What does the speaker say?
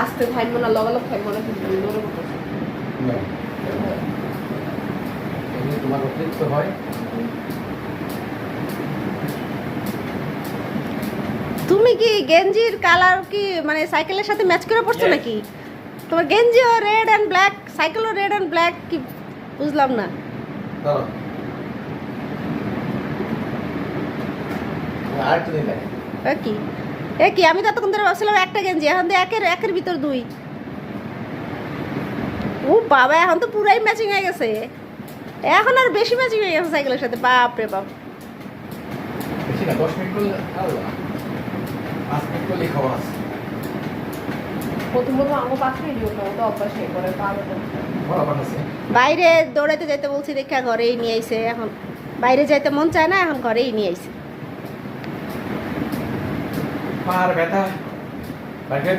আস্তে খাইব না লগালগ খাইব না কিন্তু জোরে করতেছে তোমার অতিরিক্ত হয়। তুমি কি গেঞ্জির কালার কি মানে সাইকেলের সাথে ম্যাচ করে পড়ছো নাকি? তোমার গেঞ্জিও রেড অ্যান্ড ব্ল্যাক, সাইকেলও রেড অ্যান্ড ব্ল্যাক, কি বুঝলাম না। কি আমি তো এতক্ষণ ধরে ভাবছিলাম একটা গেঞ্জি, এখন তো একের ভিতর দুই। ও বাবা, এখন তো পুরাই ম্যাচিং হয়ে গেছে, এখন আর বেশি ম্যাচিং হয়ে গেছে সাইকেলের সাথে। বাপ রে বাপ। বেশি না, 10 মিনিট করলে আল্লাহ 5 মিনিট করলে খাওয়া আছে। প্রথমত আমার 5 মিনিট খাবো তো অভ্যাস হয়ে পড়ে পারবে না। বাইরে দৌড়াইতে যাইতে বলছি দেখা ঘরেই নিয়ে আইছে, এখন বাইরে যাইতে মন চায় না, এখন ঘরেই নিয়ে আইছে। পার ব্যথা বাইরে